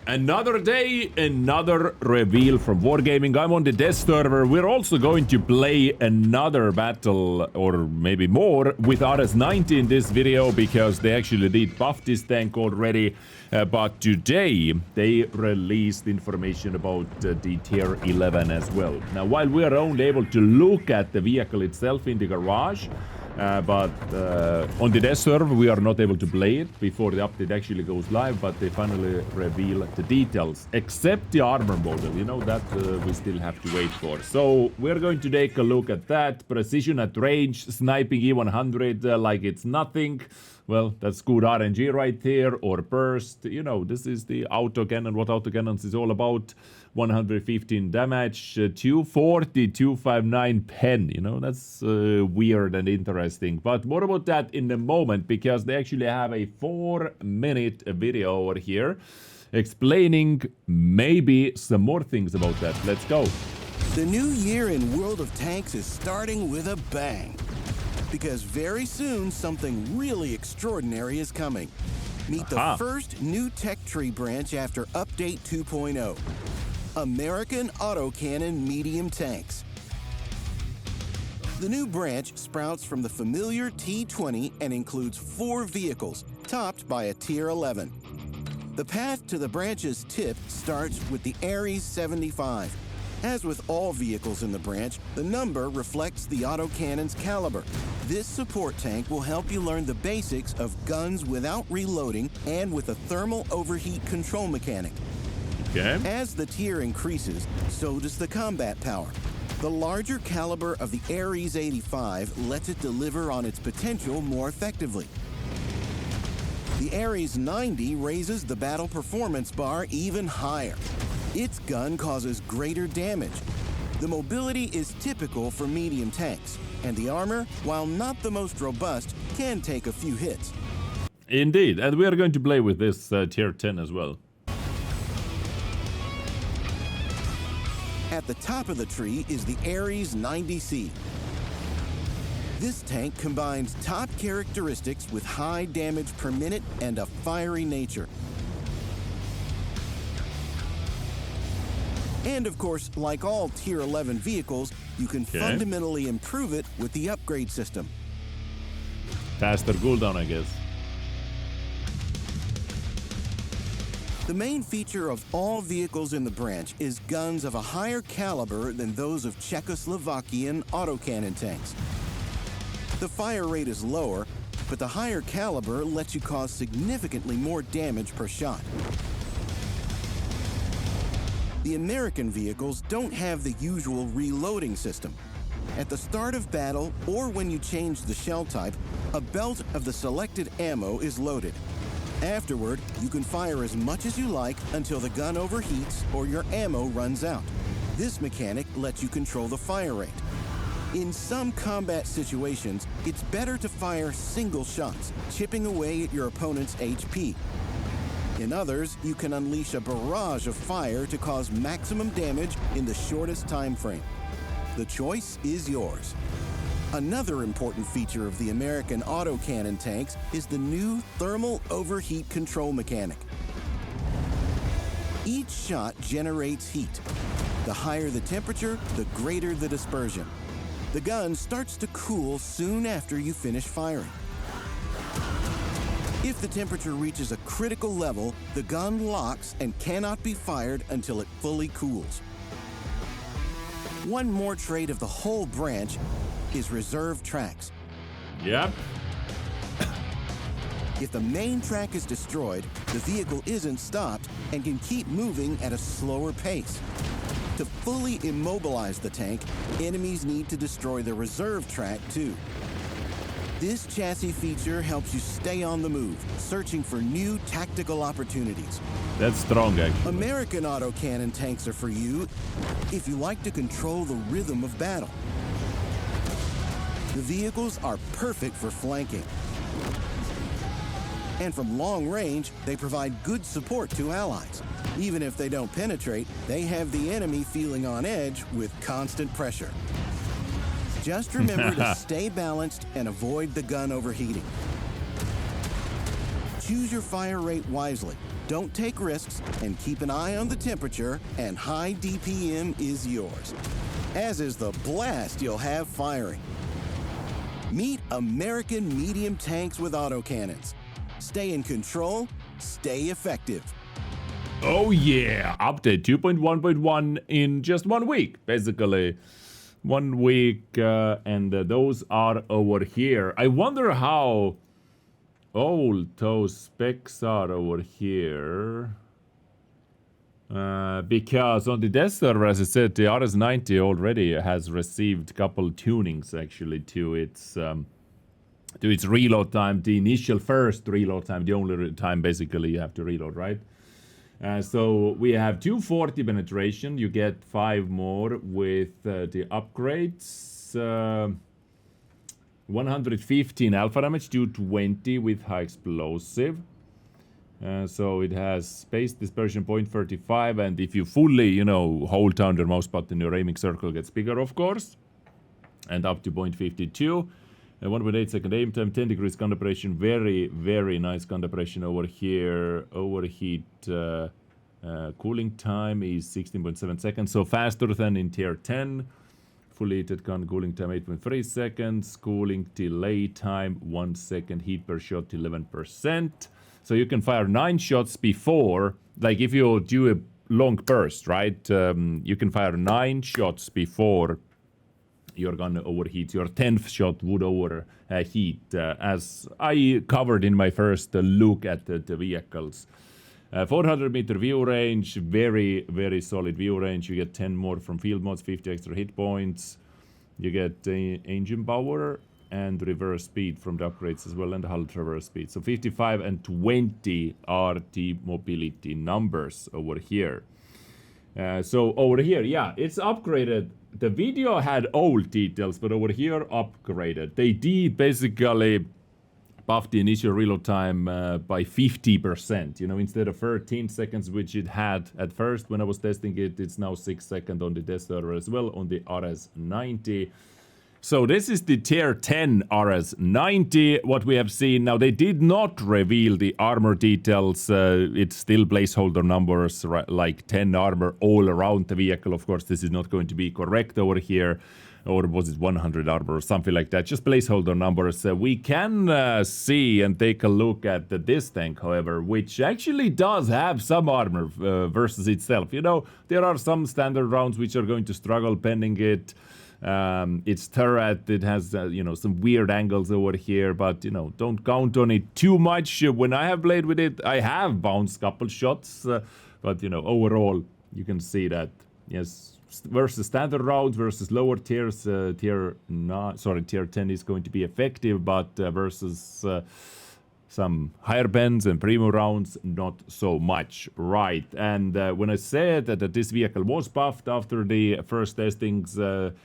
Another day, another reveal from Wargaming. I'm on the Death server. We're also going to play another battle, or maybe more, with RS-90 in this video, because they actually did buff this tank already. But today, they released information about the Tier 11 as well. Now, while we are only able to look at the vehicle itself in the garage, but on the Death server we are not able to play it before the update actually goes live, but they finally reveal the details, except the armor model, you know, that we still have to wait for. So we're going to take a look at that. Precision at range, sniping E100 like it's nothing. Well, that's good RNG right there, or burst. You know, this is the autocannon, what autocannons is all about. 115 damage, 240, 259 pen. You know, that's weird and interesting. But more about that in a moment, because they actually have a 4-minute video over here explaining maybe some more things about that. Let's go. The new year in World of Tanks is starting with a bang. Because very soon, something really extraordinary is coming. Meet the first new tech tree branch after Update 2.0. American Autocannon medium tanks. The new branch sprouts from the familiar T20 and includes 4 vehicles, topped by a Tier 11. The path to the branch's tip starts with the Ares 75. As with all vehicles in the branch, the number reflects the autocannon's caliber. This support tank will help you learn the basics of guns without reloading and with a thermal overheat control mechanic. Okay. As the tier increases, so does the combat power. The larger caliber of the Ares 85 lets it deliver on its potential more effectively. The Ares 90 raises the battle performance bar even higher. Its gun causes greater damage. The mobility is typical for medium tanks, and the armor, while not the most robust, can take a few hits. Indeed, and we are going to play with this Tier 10 as well. At the top of the tree is the Ares 90C. This tank combines top characteristics with high damage per minute and a fiery nature. And of course, like all Tier 11 vehicles, you can fundamentally improve it with the upgrade system. Faster cooldown, I guess. The main feature of all vehicles in the branch is guns of a higher caliber than those of Czechoslovakian autocannon tanks. The fire rate is lower, but the higher caliber lets you cause significantly more damage per shot. The American vehicles don't have the usual reloading system. At the start of battle, or when you change the shell type, a belt of the selected ammo is loaded. Afterward, you can fire as much as you like until the gun overheats or your ammo runs out. This mechanic lets you control the fire rate. In some combat situations, it's better to fire single shots, chipping away at your opponent's HP. In others, you can unleash a barrage of fire to cause maximum damage in the shortest time frame. The choice is yours. Another important feature of the American autocannon tanks is the new thermal overheat control mechanic. Each shot generates heat. The higher the temperature, the greater the dispersion. The gun starts to cool soon after you finish firing. If the temperature reaches a critical level, the gun locks and cannot be fired until it fully cools. One more trait of the whole branch is reserve tracks. Yep. If the main track is destroyed, the vehicle isn't stopped and can keep moving at a slower pace. To fully immobilize the tank, enemies need to destroy the reserve track too. This chassis feature helps you stay on the move, searching for new tactical opportunities. That's strong, actually. American autocannon tanks are for you if you like to control the rhythm of battle. The vehicles are perfect for flanking. And from long range, they provide good support to allies. Even if they don't penetrate, they have the enemy feeling on edge with constant pressure. Just remember to stay balanced and avoid the gun overheating. Choose your fire rate wisely. Don't take risks and keep an eye on the temperature, and high DPM is yours, as is the blast you'll have firing. Meet American medium tanks with autocannons. Stay in control, stay effective. Oh yeah, update 2.1.1 in just 1 week, basically. 1 week, and those are over here. I wonder how old those specs are over here. Because on the Death server, as I said, the RS-90 already has received a couple tunings actually to its reload time. The initial first reload time, the only time basically you have to reload, right? So we have 240 penetration. You get 5 more with the upgrades. 115 alpha damage, 220 with high explosive. So it has space dispersion 0.35, and if you fully, hold down the mouse button, your aiming circle gets bigger, of course. And up to 0.52. 1.8 second aim time, 10 degrees gun depression, very, very nice gun depression over here. Overheat cooling time is 16.7 seconds, so faster than in tier 10. Fully heated gun cooling time 8.3 seconds, cooling delay time 1 second, heat per shot 11%. So you can fire 9 shots before, like if you do a long burst, right? You can fire 9 shots before your gun overheats. Your 10th shot would overheat, as I covered in my first look at the vehicles. 400 meter view range, very, very solid view range. You get 10 more from field mods, 50 extra hit points. You get engine power and reverse speed from the upgrades as well, and hull traverse speed. So 55 and 20 are the mobility numbers over here. So over here, yeah, it's upgraded. The video had old details, but over here, upgraded. They did basically buff the initial reload time by 50%. Instead of 13 seconds, which it had at first when I was testing it, it's now 6 seconds on the Death server as well, on the RS-90. So this is the tier 10 RS-90, what we have seen. Now, they did not reveal the armor details. It's still placeholder numbers, right, like 10 armor all around the vehicle. Of course, this is not going to be correct over here. Or was it 100 armor or something like that? Just placeholder numbers. We can see and take a look at this tank, however, which actually does have some armor versus itself. There are some standard rounds which are going to struggle pending it. Its turret, it has some weird angles over here, but don't count on it too much. When I have played with it, I have bounced couple shots, but overall you can see that yes, versus standard rounds versus lower tiers, tier 10 is going to be effective, but versus some higher bends and premium rounds, not so much, right? And when I said that this vehicle was buffed after the first testings,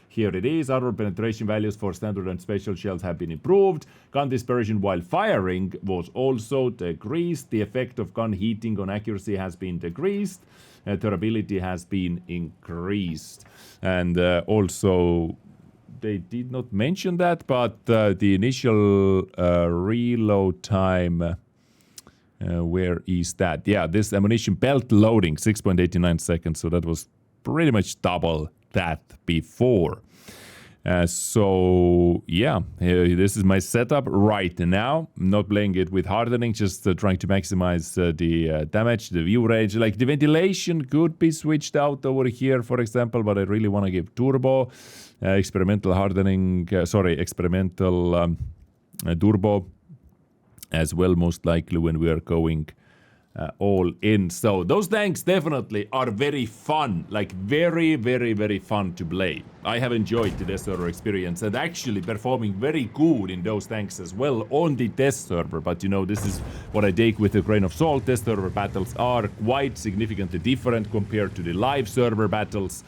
here it is. Armor penetration values for standard and special shells have been improved. Gun dispersion while firing was also decreased. The effect of gun heating on accuracy has been decreased. Durability has been increased. And also, they did not mention that, but the initial reload time, where is that? Yeah, this ammunition belt loading, 6.89 seconds, so that was pretty much double that before. So yeah, this is my setup right now. I'm not playing it with hardening, just trying to maximize the damage, the view range. Like the ventilation could be switched out over here, for example, but I really want to give turbo. Experimental hardening, experimental turbo as well, most likely when we are going all in. So those tanks definitely are very fun, like very, very, very fun to play. I have enjoyed the Death server experience and actually performing very good in those tanks as well on the Death server. But this is what I take with a grain of salt. Death server battles are quite significantly different compared to the live server battles.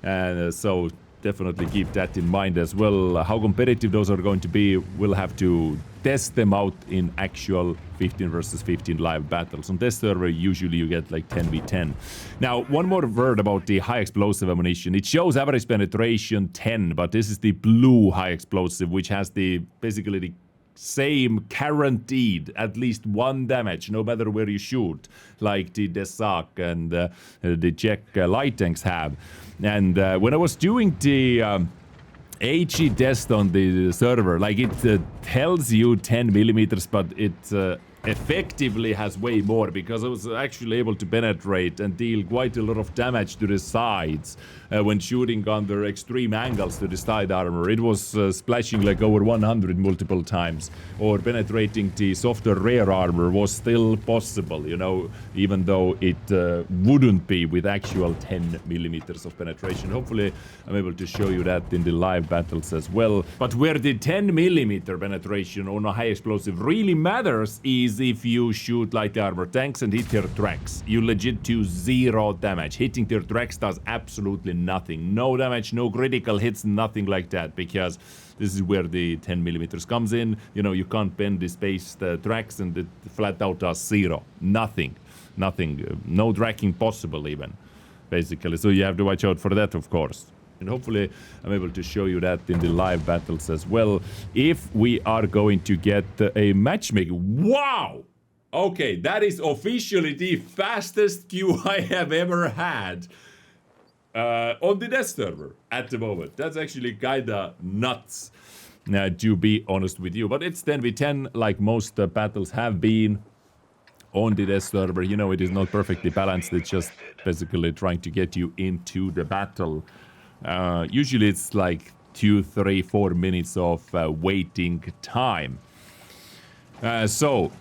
So definitely keep that in mind as well. How competitive those are going to be, we'll have to test them out in actual 15 versus 15 live battles. On this server, usually you get like 10v10. Now, one more word about the high explosive ammunition. It shows average penetration 10, but this is the blue high explosive, which has basically the same guaranteed at least 1 damage, no matter where you shoot, like the Dezrng and the Czech light tanks have. And when I was doing the HE test on the server, like it tells you 10 millimeters, but it effectively has way more, because I was actually able to penetrate and deal quite a lot of damage to the sides when shooting under extreme angles to the side armor. It was splashing like over 100 multiple times, or penetrating the softer rear armor was still possible, you know, even though it wouldn't be with actual 10 millimeters of penetration. Hopefully I'm able to show you that in the live battles as well. But where the 10 millimeter penetration on a high explosive really matters is if you shoot light armor tanks and hit their tracks. You legit do 0 damage. Hitting their tracks does absolutely nothing. No damage, no critical hits, nothing like that, because this is where the 10 millimeters comes in. You know, you can't bend the space tracks, and it flat out does 0. Nothing. No tracking possible even, basically. So you have to watch out for that, of course. And hopefully I'm able to show you that in the live battles as well, if we are going to get a matchmaking. Wow! Okay, that is officially the fastest queue I have ever had on the Death server at the moment. That's actually kinda nuts, to be honest with you. But it's 10v10 like most battles have been on the Death server. You know, it is not perfectly balanced. It's just basically trying to get you into the battle. Usually it's like 2, 3, 4 minutes of waiting time. So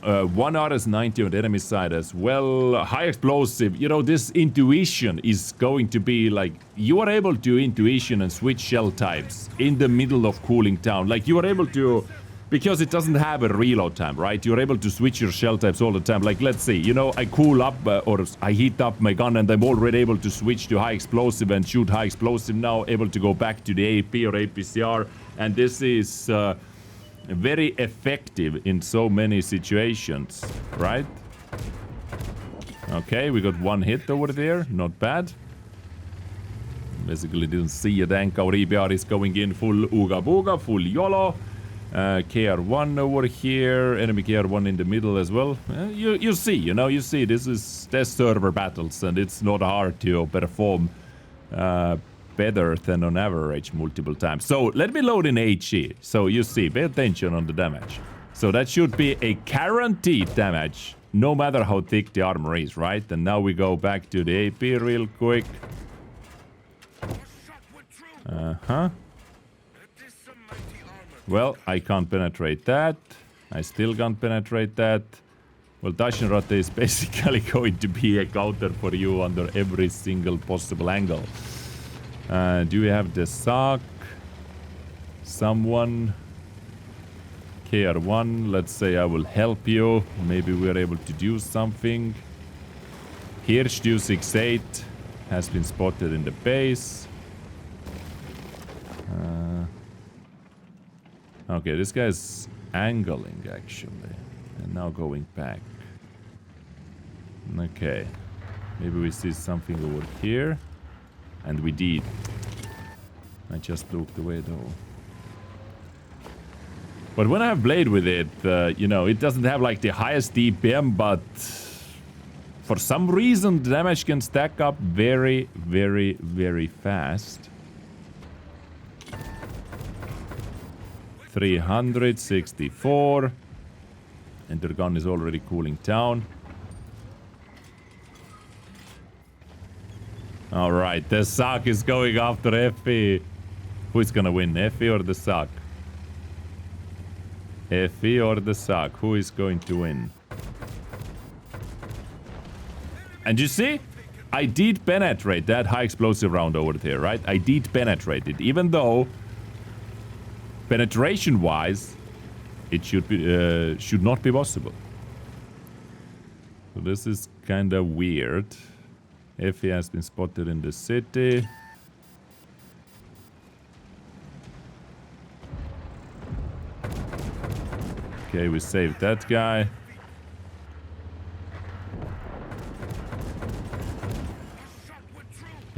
1 RS-90 on the enemy side as well. High explosive. You know, this intuition is going to be like, you are able to intuition and switch shell types in the middle of cooling down. Like, you are able to, because it doesn't have a reload time, right? You're able to switch your shell types all the time. Like, let's see, you know, I cool up or I heat up my gun, and I'm already able to switch to high explosive and shoot high explosive now, able to go back to the AP or APCR. And this is very effective in so many situations, right? Okay, we got 1 hit over there, not bad. Basically didn't see a tank. Our EBR is going in full Ooga Booga, full YOLO. KR1 over here, enemy KR1 in the middle as well. You see, you know, you see, this is Death server battles, and it's not hard to perform better than on average multiple times. So let me load in HE. So you see, pay attention on the damage. So that should be a guaranteed damage, no matter how thick the armor is, right? And now we go back to the AP real quick. Well, I can't penetrate that. I still can't penetrate that. Well, Taschenratte is basically going to be a counter for you under every single possible angle. Do we have the Dezrng? Someone? KR1, let's say I will help you. Maybe we're able to do something. Hirsch 268 has been spotted in the base. Okay, this guy's angling actually, and now going back. Okay, maybe we see something over here, and we did. I just looked away though. But when I've played with it, you know, it doesn't have like the highest DPM, but for some reason the damage can stack up very, very, very fast. 364, and their gun is already cooling down. Alright, the Dezrng is going after FE. Who is gonna win, FE or the Dezrng? FE or the Dezrng? Who is going to win? And you see, I did penetrate that high explosive round over there, right? I did penetrate it, even though penetration-wise, it should not be possible. So this is kind of weird. FE has been spotted in the city. Okay, we saved that guy.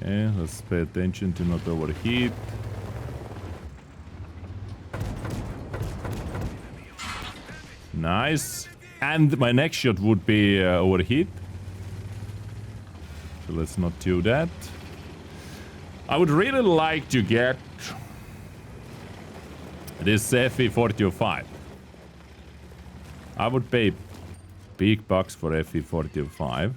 Okay, let's pay attention to not overheat. Nice. And my next shot would be overheat. So let's not do that. I would really like to get this FE405. I would pay big bucks for FE405.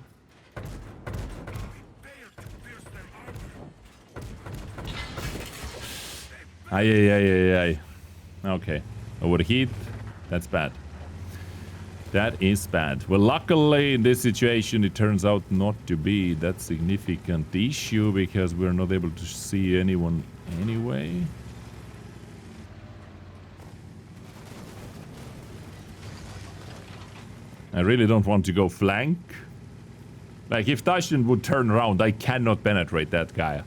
Ay. Okay. Overheat. That's bad. That is bad. Well, luckily in this situation it turns out not to be that significant issue because we're not able to see anyone anyway. I really don't want to go flank. Like if Dezrng would turn around, I cannot penetrate that guy.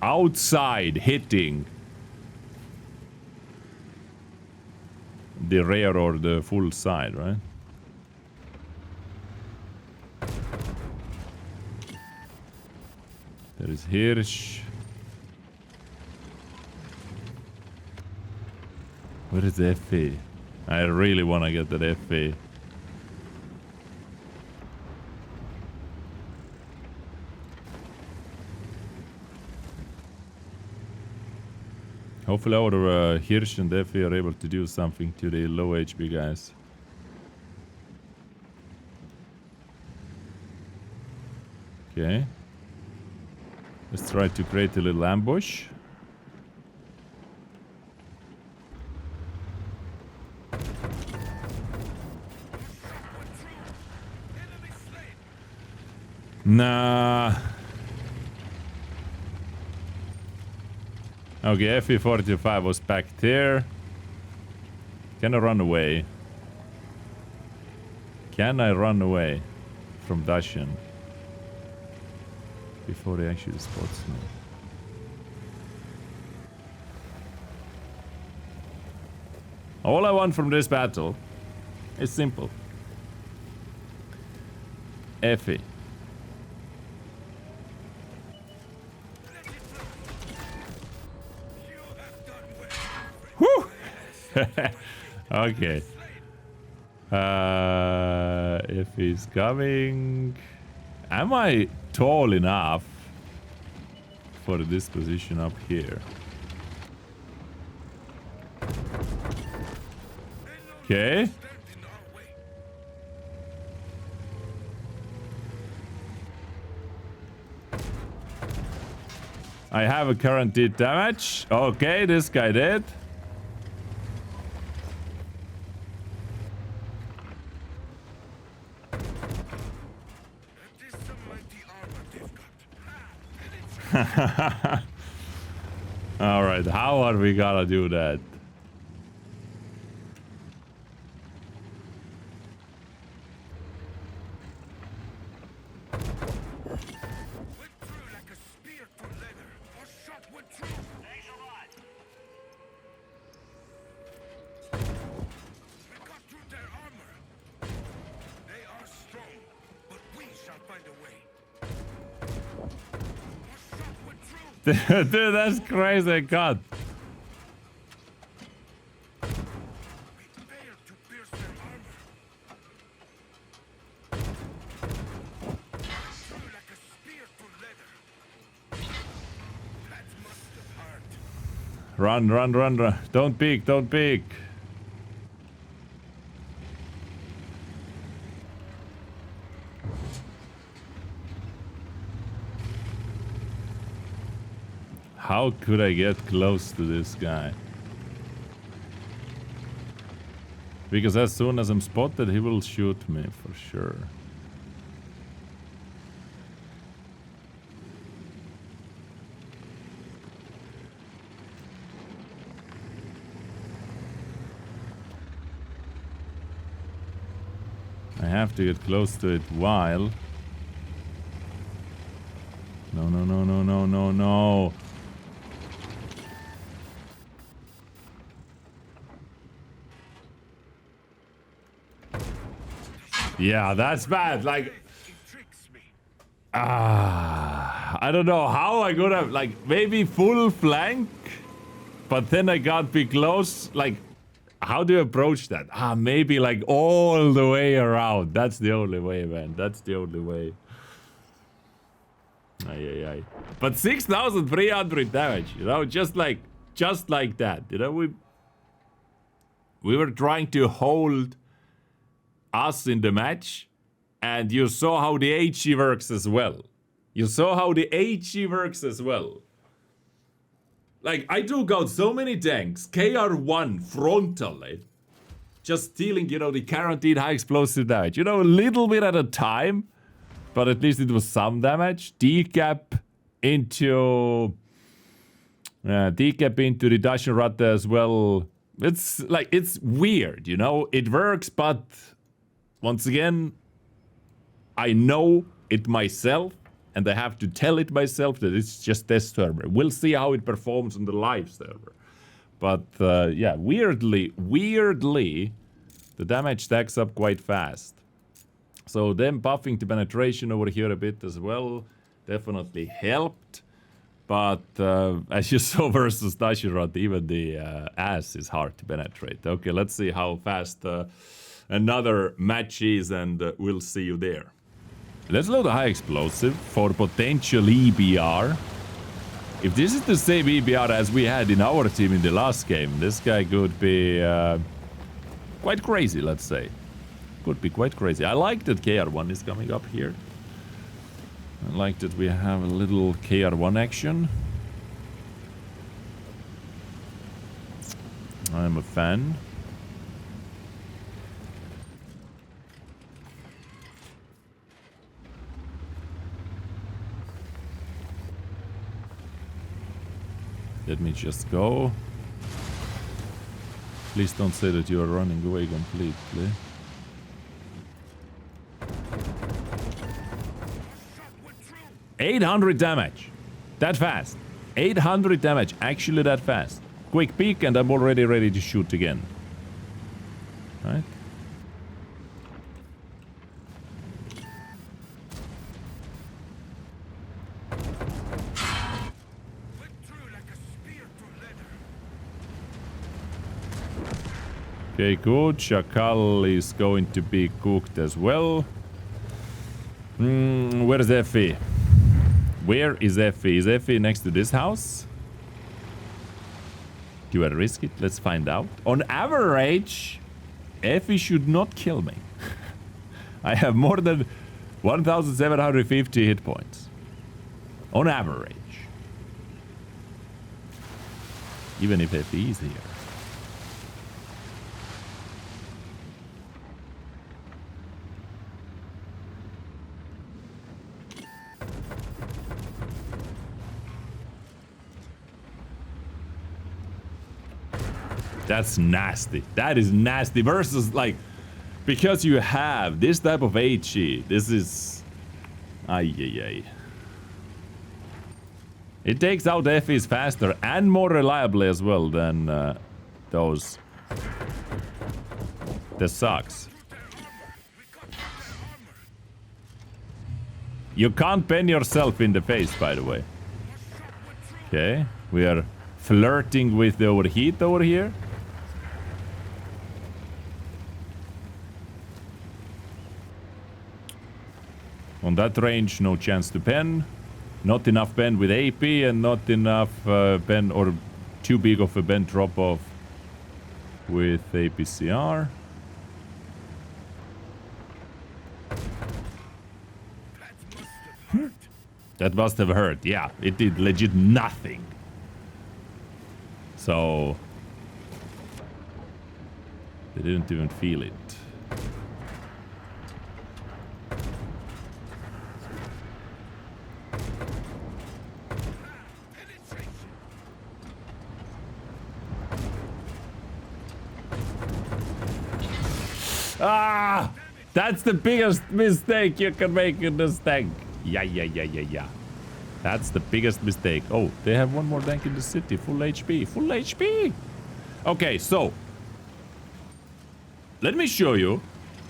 Outside hitting the rear or the full side, right? There is Hirsch. Where is the FE? I really want to get that FE. Hopefully our Hirsch and FE are able to do something to the low HP guys. Okay. Let's try to create a little ambush. Nah. Okay, FE45 was back there. Can I run away? Can I run away from Dezrng before he actually spots me? All I want from this battle is simple. FE. Whew! Okay. If he's coming... Am I tall enough for this position up here? Okay. I have a guaranteed damage. Okay, this guy did. Alright, how are we gonna do that? Dude, that's crazy, God. Run, run, run, run. Don't peek, don't peek. How could I get close to this guy? Because as soon as I'm spotted, he will shoot me for sure. I have to get close to it while... No, no, no, no, no, no, no. Yeah, that's bad. Like, I don't know how I could have, like, maybe full flank, but then I got be close. Like, How do you approach that? Maybe like all the way around. That's the only way, man. That's the only way. Ay. But 6,300 damage, you know, just like that. You know, we were trying to hold us in the match, and you saw how the HE works as well. Like, I took out so many tanks, KR1 frontally, just stealing, you know, the guaranteed high explosive damage. You know, a little bit at a time, but at least it was some damage. Decap into the Dezrng Ratte as well. It's like, it's weird, you know? It works, but once again, I know it myself, and I have to tell it myself that it's just this server. We'll see how it performs on the live server. But yeah, weirdly, the damage stacks up quite fast. So them buffing the penetration over here a bit as well definitely helped. But as you saw versus Dezrng Ratte, even the ass is hard to penetrate. Okay, let's see how fast another match is, and we'll see you there. Let's load a high explosive for potential EBR. If this is the same EBR as we had in our team in the last game, this guy could be quite crazy, let's say. Could be quite crazy. I like that KR1 is coming up here. I like that we have a little KR1 action. I'm a fan. Let me just go. Please don't say that you are running away completely. $800 damage. That fast. 800 damage. Actually that fast. Quick peek and I'm already ready to shoot again. Right? Okay, good. Shakal is going to be cooked as well. Where's Effie? Where is Effie? Is Effie next to this house? Do I risk it? Let's find out. On average, Effie should not kill me. I have more than 1,750 hit points. On average. Even if Effie is here. That's nasty. That is nasty. Versus, like, because you have this type of HE, this is... Ay. It takes out FEs faster and more reliably as well than those. This sucks. You can't pen yourself in the face, by the way. Okay, we are flirting with the overheat over here. On that range, no chance to pen. Not enough pen with AP and not enough pen or too big of a pen drop off with APCR. That must have hurt. Yeah, it did legit nothing. So they didn't even feel it. Ah! That's the biggest mistake you can make in this tank. Yeah. That's the biggest mistake. Oh, they have one more tank in the city. Full HP. Full HP! Okay, so. Let me show you.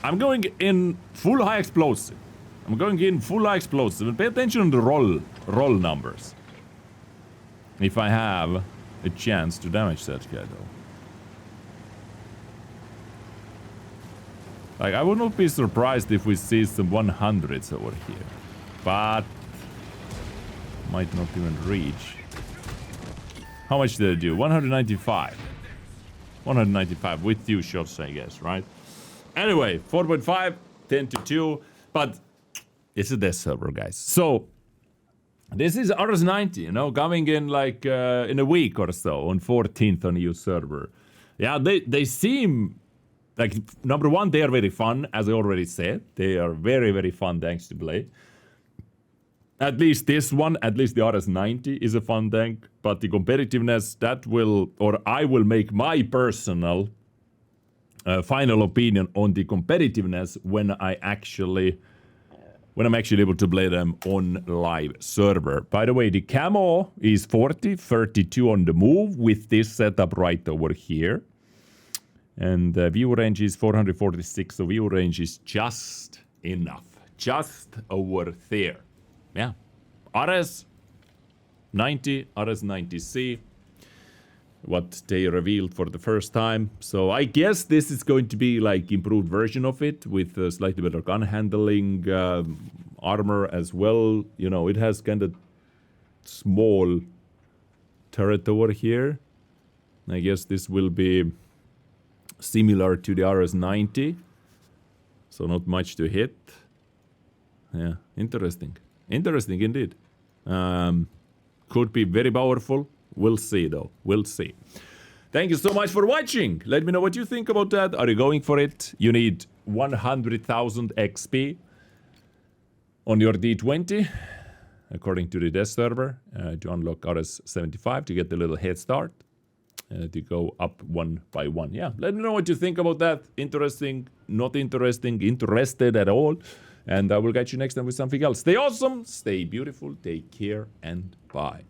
I'm going in full high explosive. And pay attention to the roll numbers. If I have a chance to damage that guy, though. Like, I would not be surprised if we see some 100s over here. But might not even reach. How much did it do? 195. 195 with few shots, I guess, right? Anyway, 4.5, 10 to 2. But it's a death server, guys. So this is RS90, you know, coming in like in a week or so, on 14th on EU server. Yeah, they seem like, number one, they are very fun, as I already said. They are very, very fun tanks to play. At least this one, at least the RS90 is a fun tank. But the competitiveness, that will, or I will make my personal final opinion on the competitiveness when I'm actually able to play them on live server. By the way, the camo is 40, 32 on the move with this setup right over here. And the view range is 446, so view range is just enough. Just over there. Yeah. RS90, RS90C. What they revealed for the first time. So I guess this is going to be like improved version of it with slightly better gun handling, armor as well. You know, it has kind of small turret over here. I guess this will be similar to the RS90. So not much to hit. Yeah, interesting. Interesting indeed. Could be very powerful. We'll see though. We'll see. Thank you so much for watching. Let me know what you think about that. Are you going for it? You need 100,000 XP on your D20, according to the death server, to unlock RS75 to get the little head start. To go up one by one. Yeah, let me know what you think about that. Interesting, not interesting, interested at all. And I will catch you next time with something else. Stay awesome, stay beautiful, take care, and bye.